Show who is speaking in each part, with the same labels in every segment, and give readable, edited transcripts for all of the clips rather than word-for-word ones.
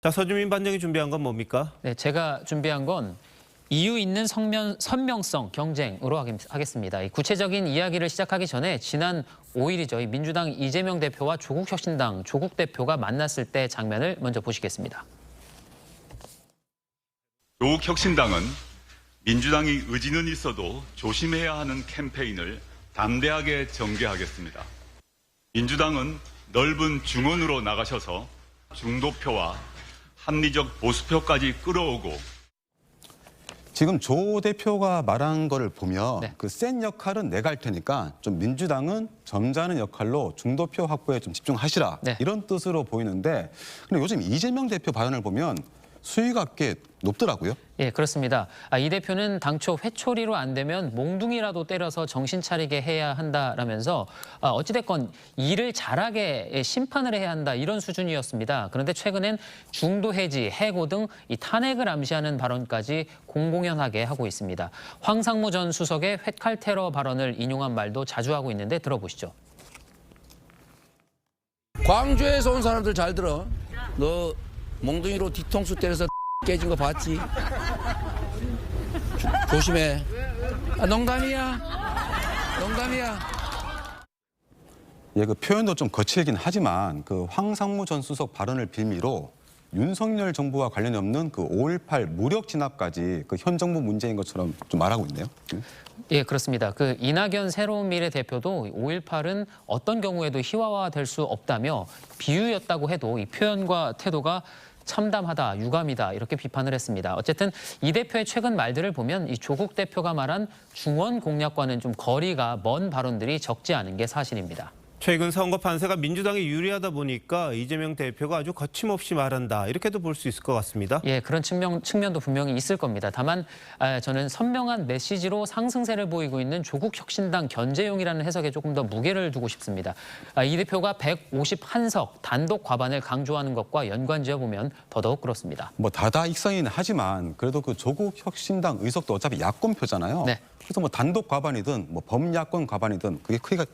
Speaker 1: 자, 서주민 반장이 준비한 건 뭡니까?
Speaker 2: 네, 제가 준비한 건 이유 있는 선명성 경쟁으로 하겠습니다. 이 구체적인 이야기를 시작하기 전에 지난 5일이죠. 민주당 이재명 대표와 조국혁신당 조국 대표가 만났을 때 장면을 먼저 보시겠습니다.
Speaker 3: 조국혁신당은 민주당이 의지는 있어도 조심해야 하는 캠페인을 담대하게 전개하겠습니다. 민주당은 넓은 중원으로 나가셔서 중도표와 합리적 보수표까지 끌어오고
Speaker 4: 지금 조 대표가 말한 거를 보면
Speaker 2: 네.
Speaker 4: 그 센 역할은 내가 할 테니까 좀 민주당은 점잖은 역할로 중도표 확보에 좀 집중하시라
Speaker 2: 네.
Speaker 4: 이런 뜻으로 보이는데 근데 요즘 이재명 대표 발언을 보면 수위가 꽤 높더라고요.
Speaker 2: 예, 그렇습니다. 이 대표는 당초 회초리로 안 되면 몽둥이라도 때려서 정신 차리게 해야 한다라면서 어찌됐건 일을 잘하게 심판을 해야 한다 이런 수준이었습니다. 그런데 최근엔 중도 해지, 해고 등 이 탄핵을 암시하는 발언까지 공공연하게 하고 있습니다. 황상무 전 수석의 회칼 테러 발언을 인용한 말도 자주 하고 있는데 들어보시죠.
Speaker 5: 광주에서 온 사람들 잘 들어. 너 몽둥이로 뒤통수 때려서 깨진 거 봤지? 조심해. 농담이야. 농담이야.
Speaker 4: 예, 그 표현도 좀 거칠긴 하지만 그 황상무 전 수석 발언을 빌미로 윤석열 정부와 관련이 없는 그 5.18 무력 진압까지 그 현 정부 문제인 것처럼 좀 말하고 있네요.
Speaker 2: 예, 그렇습니다. 그 이낙연 새로운 미래 대표도 5.18은 어떤 경우에도 희화화될 수 없다며 비유였다고 해도 이 표현과 태도가 참담하다, 유감이다 이렇게 비판을 했습니다. 어쨌든 이 대표의 최근 말들을 보면 이 조국 대표가 말한 중원 공약과는 좀 거리가 먼 발언들이 적지 않은 게 사실입니다.
Speaker 1: 최근 선거 판세가 민주당이 유리하다 보니까 이재명 대표가 아주 거침없이 말한다. 이렇게도 볼 수 있을 것 같습니다.
Speaker 2: 예, 그런 측면도 분명히 있을 겁니다. 다만 저는 선명한 메시지로 상승세를 보이고 있는 조국혁신당 견제용이라는 해석에 조금 더 무게를 두고 싶습니다. 이 대표가 151석 단독 과반을 강조하는 것과 연관지어 보면 더더욱 그렇습니다.
Speaker 4: 뭐 다다익선이긴 하지만 그래도 그 조국 혁신당 의석도 어차피 야권표잖아요.
Speaker 2: 네.
Speaker 4: 그래서 뭐 단독 과반이든 뭐 범야권 과반이든 그게 크기가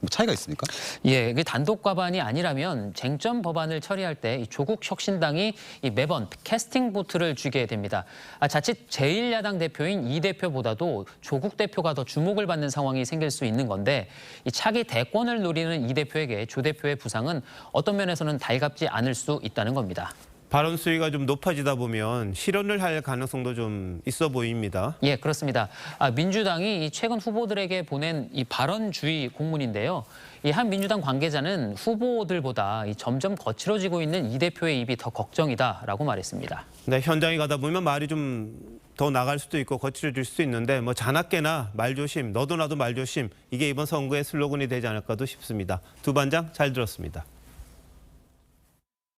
Speaker 4: 뭐 차이가 있습니까?
Speaker 2: 예, 이게 단독 과반이 아니라면 쟁점 법안을 처리할 때 조국 혁신당이 매번 캐스팅 보트를 쥐게 됩니다. 자칫 제1야당 대표인 이 대표보다도 조국 대표가 더 주목을 받는 상황이 생길 수 있는 건데 이 차기 대권을 노리는 이 대표에게 조 대표의 부상은 어떤 면에서는 달갑지 않을 수 있다는 겁니다.
Speaker 1: 발언 수위가 좀 높아지다 보면 실언을 할 가능성도 좀 있어 보입니다.
Speaker 2: 예, 그렇습니다. 민주당이 최근 후보들에게 보낸 이 발언주의 공문인데요. 이 한 민주당 관계자는 후보들보다 점점 거칠어지고 있는 이 대표의 입이 더 걱정이다라고 말했습니다.
Speaker 1: 네, 현장에 가다 보면 말이 좀 더 나갈 수도 있고 거칠어질 수도 있는데 뭐 자나깨나 말조심, 너도 나도 말조심 이게 이번 선거의 슬로건이 되지 않을까도 싶습니다. 두 반장 잘 들었습니다.